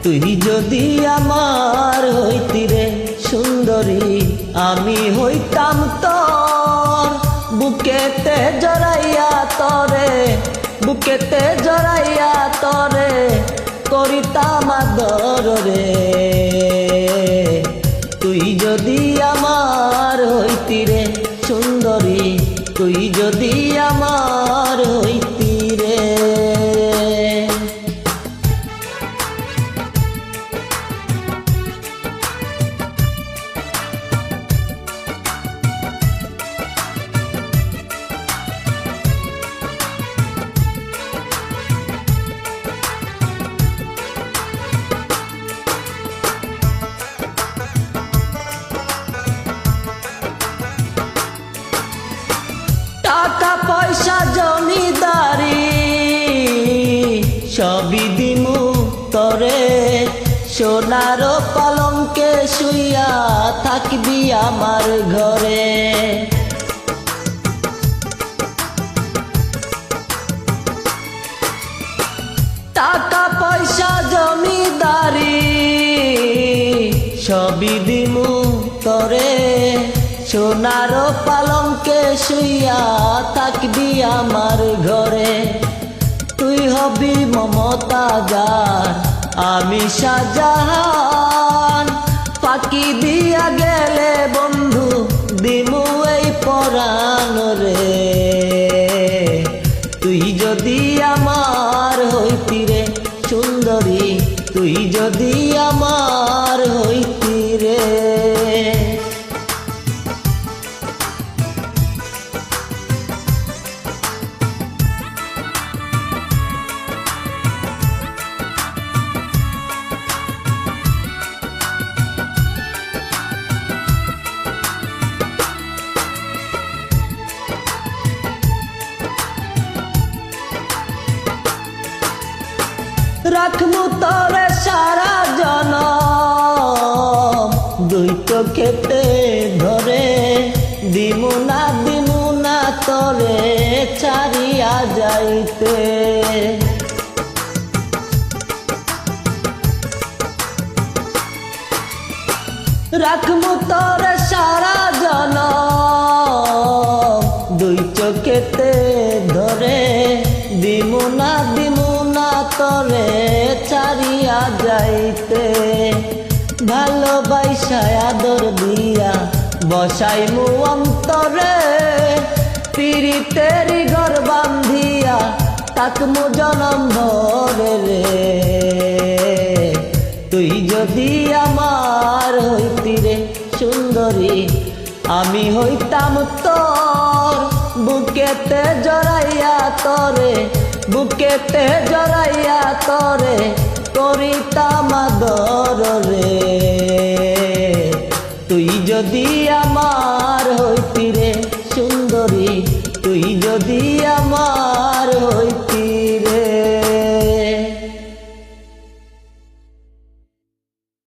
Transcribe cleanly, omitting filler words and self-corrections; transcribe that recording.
তুই যদি আমার হইতি রে সুন্দরী, আমি হইতাম তোর বুকেতে জড়াইয়া তরে, বুকেতে জড়াইয়া তরে করিতাম আদর রে। তুই যদি আমার হইতি রে সুন্দরী, তুই যদি আমার হইতি রে। টাকা পয়সা জমিদারি সবই দিমু তরে, সোনার পালঙ্কে শুইয়া থাকবি আমার ঘরে। টাকা পয়সা জমিদারি সবই দিমু তরে, সোনার পালঙ্কে শুইয়া থাকবি আমার ঘরে। তুই হবি মমতাজার, আমি শাহজাহান, ফাঁকি দিয়া গেলে বন্ধু দিমু এই পরাণ রে। তুই যদি আমার হইতি রে সুন্দরী, তুই যদি আমার হইতি রে। রাখমু তরে সারা জনম দুই চোখেতে ধরে, দিমু না তরে ছাড়িয়া যাইতে। রাখমু তরে সারা জনম দুই চোখেতে ধরে, দিমু না তরে ছাড়িয়া যাইতে। ভালোবাসা আদর দিয়া বসাইমু অন্তরে, পিরিতেরি ঘর বান্ধিয়া তাকমু জনম ভরে রে। তুই যদি আমার হইতি রে সুন্দরী, আমি হইতাম তোর বুকেতে জড়াইয়া তরে, বুকেতে জড়াইয়া তরে করিতাম আদর রে। তুই যদি আমার হইতি রে সুন্দরী, তুই যদি